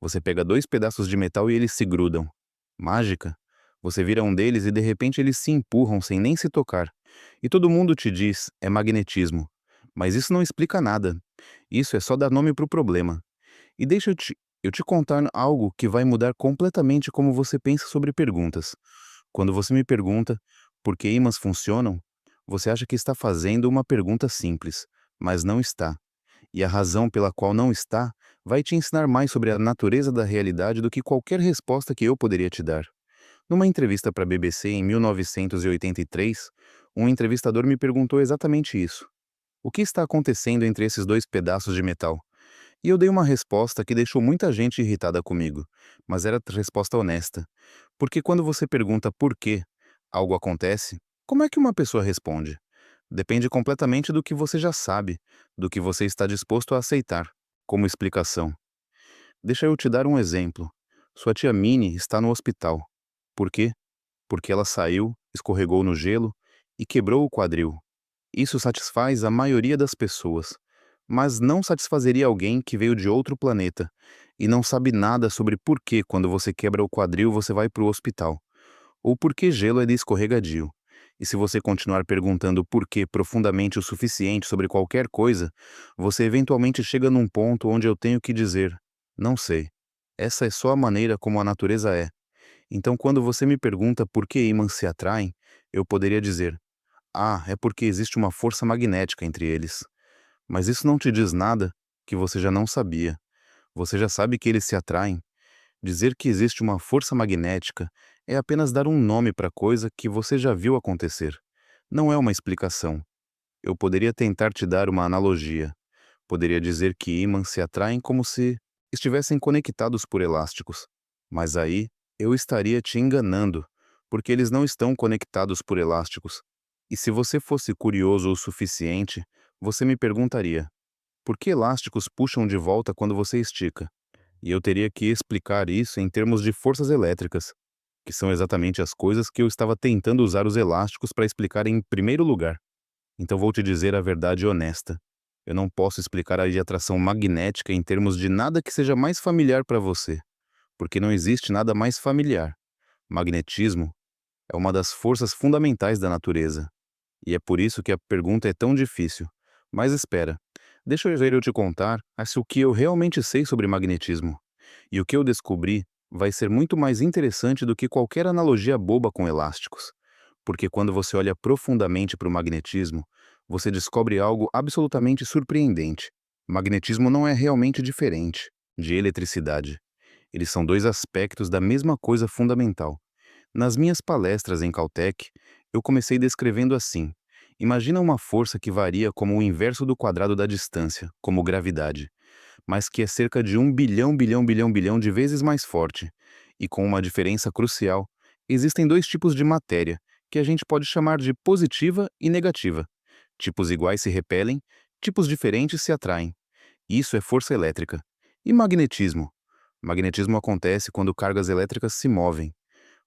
Você pega dois pedaços de metal e eles se grudam. Mágica? Você vira um deles e de repente eles se empurram sem nem se tocar. E todo mundo te diz, é magnetismo. Mas isso não explica nada. Isso é só dar nome para o problema. E deixa eu te contar algo que vai mudar completamente como você pensa sobre perguntas. Quando você me pergunta por que ímãs funcionam, você acha que está fazendo uma pergunta simples, mas não está. E a razão pela qual não está vai te ensinar mais sobre a natureza da realidade do que qualquer resposta que eu poderia te dar. Numa entrevista para a BBC em 1983, um entrevistador me perguntou exatamente isso. O que está acontecendo entre esses dois pedaços de metal? E eu dei uma resposta que deixou muita gente irritada comigo, mas era resposta honesta. Porque quando você pergunta por que algo acontece, como é que uma pessoa responde? Depende completamente do que você já sabe, do que você está disposto a aceitar, como explicação. Deixa eu te dar um exemplo. Sua tia Minnie está no hospital. Por quê? Porque ela saiu, escorregou no gelo e quebrou o quadril. Isso satisfaz a maioria das pessoas, mas não satisfazeria alguém que veio de outro planeta e não sabe nada sobre por que quando você quebra o quadril você vai para o hospital, ou por que gelo é escorregadio. E se você continuar perguntando por que profundamente o suficiente sobre qualquer coisa, você eventualmente chega num ponto onde eu tenho que dizer, não sei. Essa é só a maneira como a natureza é. Então quando você me pergunta por que ímãs se atraem, eu poderia dizer, ah, é porque existe uma força magnética entre eles. Mas isso não te diz nada que você já não sabia. Você já sabe que eles se atraem. Dizer que existe uma força magnética é apenas dar um nome para coisa que você já viu acontecer. Não é uma explicação. Eu poderia tentar te dar uma analogia. Poderia dizer que ímãs se atraem como se estivessem conectados por elásticos. Mas aí eu estaria te enganando, porque eles não estão conectados por elásticos. E se você fosse curioso o suficiente, você me perguntaria: por que elásticos puxam de volta quando você estica? E eu teria que explicar isso em termos de forças elétricas, que são exatamente as coisas que eu estava tentando usar os elásticos para explicar em primeiro lugar. Então vou te dizer a verdade honesta. Eu não posso explicar a atração magnética em termos de nada que seja mais familiar para você, porque não existe nada mais familiar. Magnetismo é uma das forças fundamentais da natureza. E é por isso que a pergunta é tão difícil. Mas espera, deixa eu te contar o que eu realmente sei sobre magnetismo. E o que eu descobri vai ser muito mais interessante do que qualquer analogia boba com elásticos. Porque quando você olha profundamente para o magnetismo, você descobre algo absolutamente surpreendente. Magnetismo não é realmente diferente de eletricidade. Eles são dois aspectos da mesma coisa fundamental. Nas minhas palestras em Caltech, eu comecei descrevendo assim: imagina uma força que varia como o inverso do quadrado da distância, como gravidade, mas que é cerca de 1 bilhão de vezes mais forte. E com uma diferença crucial, existem dois tipos de matéria, que a gente pode chamar de positiva e negativa. Tipos iguais se repelem, tipos diferentes se atraem. Isso é força elétrica. E magnetismo? Magnetismo acontece quando cargas elétricas se movem.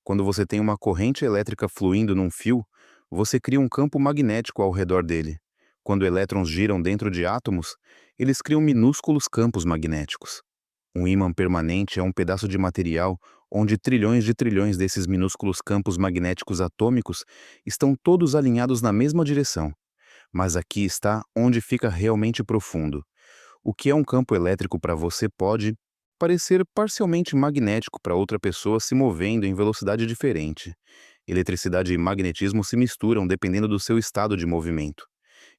Quando você tem uma corrente elétrica fluindo num fio, você cria um campo magnético ao redor dele. Quando elétrons giram dentro de átomos, eles criam minúsculos campos magnéticos. Um ímã permanente é um pedaço de material onde trilhões de trilhões desses minúsculos campos magnéticos atômicos estão todos alinhados na mesma direção. Mas aqui está onde fica realmente profundo. O que é um campo elétrico para você pode parecer parcialmente magnético para outra pessoa se movendo em velocidade diferente. Eletricidade e magnetismo se misturam dependendo do seu estado de movimento.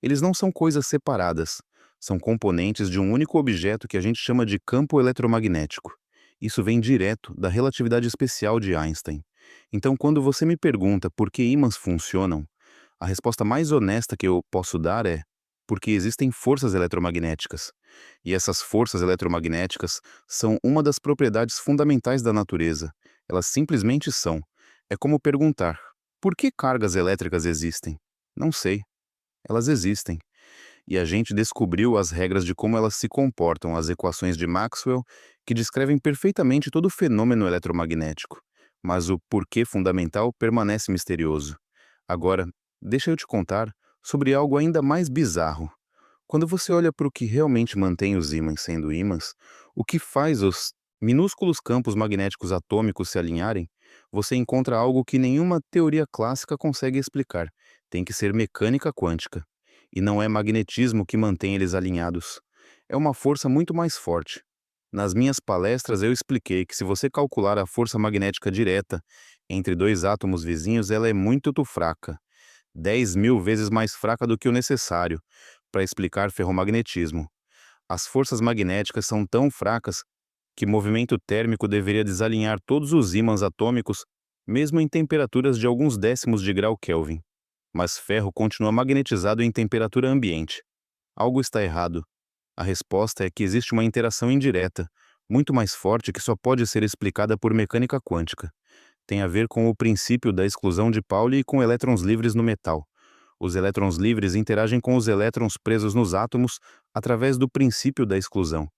Eles não são coisas separadas, são componentes de um único objeto que a gente chama de campo eletromagnético. Isso vem direto da relatividade especial de Einstein. Então, quando você me pergunta por que ímãs funcionam, a resposta mais honesta que eu posso dar é porque existem forças eletromagnéticas. E essas forças eletromagnéticas são uma das propriedades fundamentais da natureza. Elas simplesmente são. É como perguntar: por que cargas elétricas existem? Não sei. Elas existem. E a gente descobriu as regras de como elas se comportam, as equações de Maxwell, que descrevem perfeitamente todo o fenômeno eletromagnético. Mas o porquê fundamental permanece misterioso. Agora, deixa eu te contar sobre algo ainda mais bizarro. Quando você olha para o que realmente mantém os ímãs sendo ímãs, o que faz os Minúsculos campos magnéticos atômicos se alinharem, você encontra algo que nenhuma teoria clássica consegue explicar. Tem que ser mecânica quântica. E não é magnetismo que mantém eles alinhados. É uma força muito mais forte. Nas minhas palestras eu expliquei que se você calcular a força magnética direta entre dois átomos vizinhos, ela é muito fraca. 10.000 vezes mais fraca do que o necessário para explicar ferromagnetismo. As forças magnéticas são tão fracas que movimento térmico deveria desalinhar todos os ímãs atômicos, mesmo em temperaturas de alguns décimos de grau Kelvin. Mas ferro continua magnetizado em temperatura ambiente. Algo está errado. A resposta é que existe uma interação indireta, muito mais forte que só pode ser explicada por mecânica quântica. Tem a ver com o princípio da exclusão de Pauli e com elétrons livres no metal. Os elétrons livres interagem com os elétrons presos nos átomos através do princípio da exclusão.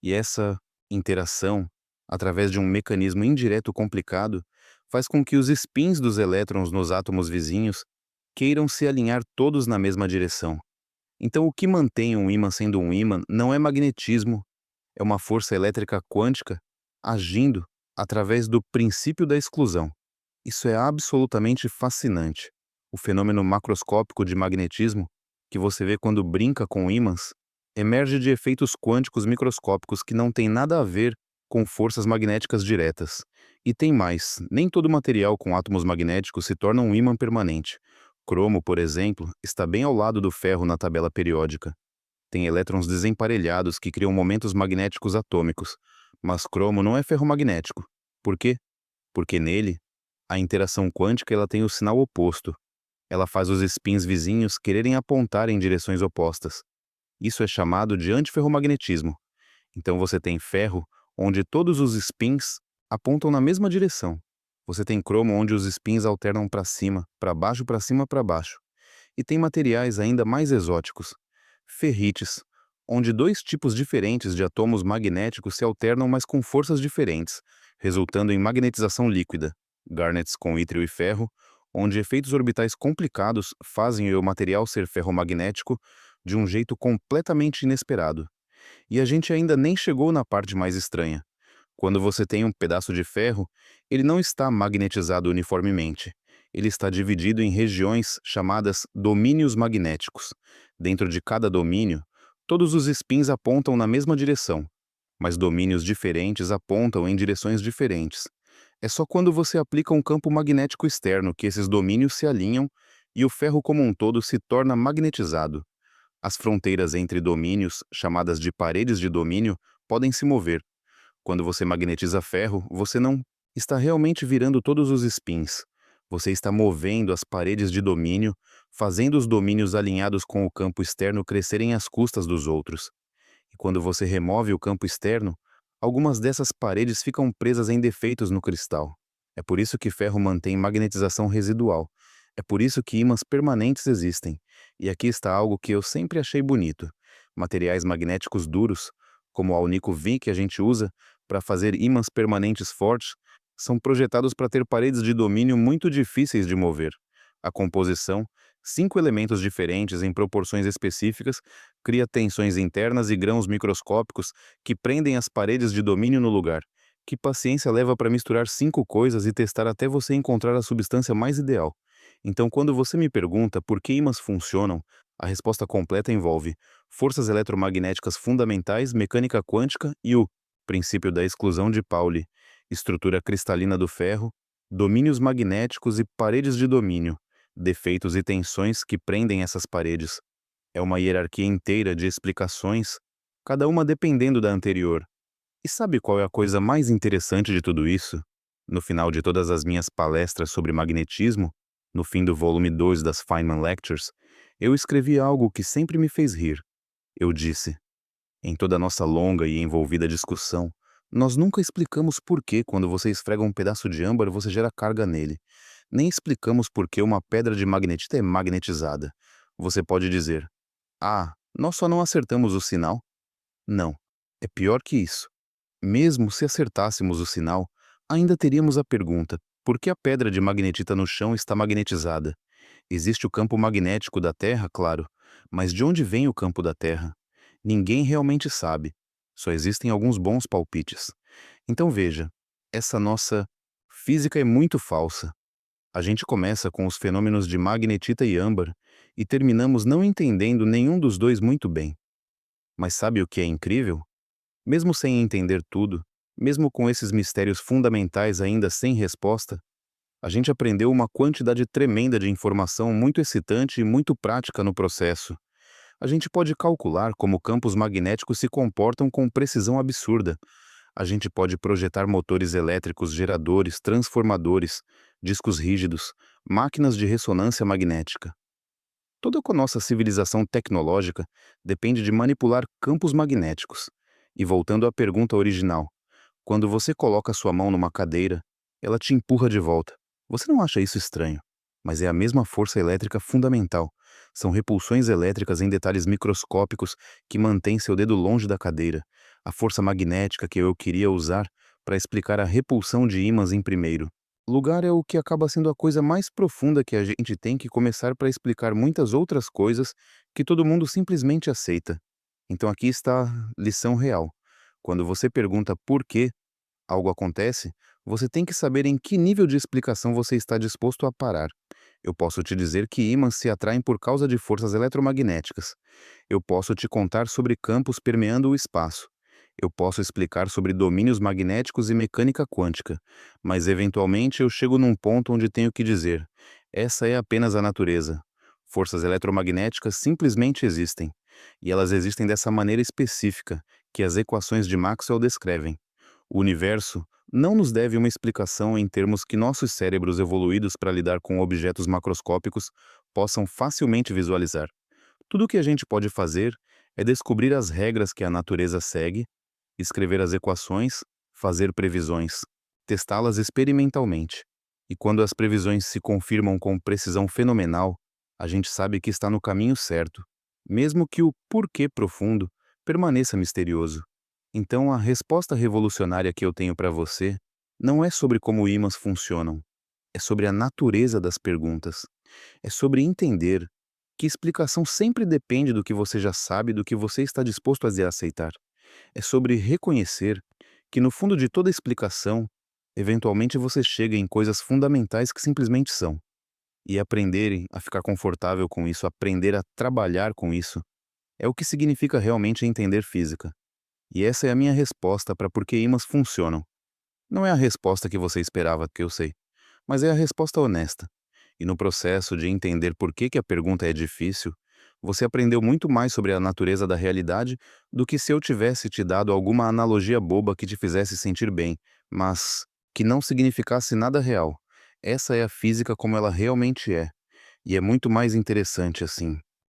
E essa interação, através de um mecanismo indireto complicado, faz com que os spins dos elétrons nos átomos vizinhos queiram se alinhar todos na mesma direção. Então, o que mantém um ímã sendo um ímã não é magnetismo, é uma força elétrica quântica agindo através do princípio da exclusão. Isso é absolutamente fascinante. O fenômeno macroscópico de magnetismo, que você vê quando brinca com ímãs, emerge de efeitos quânticos microscópicos que não têm nada a ver com forças magnéticas diretas. E tem mais, nem todo material com átomos magnéticos se torna um ímã permanente. Cromo, por exemplo, está bem ao lado do ferro na tabela periódica. Tem elétrons desemparelhados que criam momentos magnéticos atômicos, mas cromo não é ferromagnético. Por quê? Porque nele, a interação quântica ela tem o sinal oposto. Ela faz os spins vizinhos quererem apontar em direções opostas. Isso é chamado de antiferromagnetismo. Então você tem ferro, onde todos os spins apontam na mesma direção. Você tem cromo, onde os spins alternam para cima, para baixo, para cima, para baixo. E tem materiais ainda mais exóticos, ferrites, onde dois tipos diferentes de átomos magnéticos se alternam, mas com forças diferentes, resultando em magnetização líquida, garnets com ítrio e ferro, onde efeitos orbitais complicados fazem o material ser ferromagnético de um jeito completamente inesperado. E a gente ainda nem chegou na parte mais estranha. Quando você tem um pedaço de ferro, ele não está magnetizado uniformemente. Ele está dividido em regiões chamadas domínios magnéticos. Dentro de cada domínio, todos os spins apontam na mesma direção, mas domínios diferentes apontam em direções diferentes. É só quando você aplica um campo magnético externo que esses domínios se alinham e o ferro como um todo se torna magnetizado. As fronteiras entre domínios, chamadas de paredes de domínio, podem se mover. Quando você magnetiza ferro, você não está realmente virando todos os spins. Você está movendo as paredes de domínio, fazendo os domínios alinhados com o campo externo crescerem às custas dos outros. E quando você remove o campo externo, algumas dessas paredes ficam presas em defeitos no cristal. É por isso que ferro mantém magnetização residual. É por isso que ímãs permanentes existem. E aqui está algo que eu sempre achei bonito. Materiais magnéticos duros, como o alnico V que a gente usa para fazer ímãs permanentes fortes, são projetados para ter paredes de domínio muito difíceis de mover. A composição, 5 elementos diferentes em proporções específicas, cria tensões internas e grãos microscópicos que prendem as paredes de domínio no lugar. Que paciência leva para misturar 5 coisas e testar até você encontrar a substância mais ideal. Então, quando você me pergunta por que ímãs funcionam, a resposta completa envolve forças eletromagnéticas fundamentais, mecânica quântica e o princípio da exclusão de Pauli, estrutura cristalina do ferro, domínios magnéticos e paredes de domínio, defeitos e tensões que prendem essas paredes. É uma hierarquia inteira de explicações, cada uma dependendo da anterior. E sabe qual é a coisa mais interessante de tudo isso? No final de todas as minhas palestras sobre magnetismo, no fim do volume 2 das Feynman Lectures, eu escrevi algo que sempre me fez rir. Eu disse: em toda a nossa longa e envolvida discussão, nós nunca explicamos por que, quando você esfrega um pedaço de âmbar, você gera carga nele. Nem explicamos por que uma pedra de magnetita é magnetizada. Você pode dizer: ah, nós só não acertamos o sinal. Não, é pior que isso. Mesmo se acertássemos o sinal, ainda teríamos a pergunta: por que a pedra de magnetita no chão está magnetizada? Existe o campo magnético da Terra, claro, mas de onde vem o campo da Terra? Ninguém realmente sabe. Só existem alguns bons palpites. Então veja, essa nossa física é muito falsa. A gente começa com os fenômenos de magnetita e âmbar e terminamos não entendendo nenhum dos dois muito bem. Mas sabe o que é incrível? Mesmo sem entender tudo, mesmo com esses mistérios fundamentais ainda sem resposta, a gente aprendeu uma quantidade tremenda de informação muito excitante e muito prática no processo. A gente pode calcular como campos magnéticos se comportam com precisão absurda. A gente pode projetar motores elétricos, geradores, transformadores, discos rígidos, máquinas de ressonância magnética. Toda a nossa civilização tecnológica depende de manipular campos magnéticos. E voltando à pergunta original, quando você coloca sua mão numa cadeira, ela te empurra de volta. Você não acha isso estranho? Mas é a mesma força elétrica fundamental. São repulsões elétricas em detalhes microscópicos que mantêm seu dedo longe da cadeira. A força magnética que eu queria usar para explicar a repulsão de ímãs em primeiro lugar é o que acaba sendo a coisa mais profunda que a gente tem que começar para explicar muitas outras coisas que todo mundo simplesmente aceita. Então aqui está a lição real. Quando você pergunta por que algo acontece, você tem que saber em que nível de explicação você está disposto a parar. Eu posso te dizer que ímãs se atraem por causa de forças eletromagnéticas. Eu posso te contar sobre campos permeando o espaço. Eu posso explicar sobre domínios magnéticos e mecânica quântica. Mas eventualmente eu chego num ponto onde tenho que dizer: essa é apenas a natureza. Forças eletromagnéticas simplesmente existem. E elas existem dessa maneira específica que as equações de Maxwell descrevem. O universo não nos deve uma explicação em termos que nossos cérebros evoluídos para lidar com objetos macroscópicos possam facilmente visualizar. Tudo o que a gente pode fazer é descobrir as regras que a natureza segue, escrever as equações, fazer previsões, testá-las experimentalmente. E quando as previsões se confirmam com precisão fenomenal, a gente sabe que está no caminho certo, mesmo que o porquê profundo permaneça misterioso. Então, a resposta revolucionária que eu tenho para você não é sobre como ímãs funcionam, é sobre a natureza das perguntas. É sobre entender que explicação sempre depende do que você já sabe, do que você está disposto a aceitar. É sobre reconhecer que no fundo de toda explicação, eventualmente você chega em coisas fundamentais que simplesmente são. E aprender a ficar confortável com isso, aprender a trabalhar com isso, é o que significa realmente entender física. E essa é a minha resposta para por que ímãs funcionam. Não é a resposta que você esperava, que eu sei, mas é a resposta honesta. E no processo de entender por que a pergunta é difícil, você aprendeu muito mais sobre a natureza da realidade do que se eu tivesse te dado alguma analogia boba que te fizesse sentir bem, mas que não significasse nada real. Essa é a física como ela realmente é. E é muito mais interessante assim.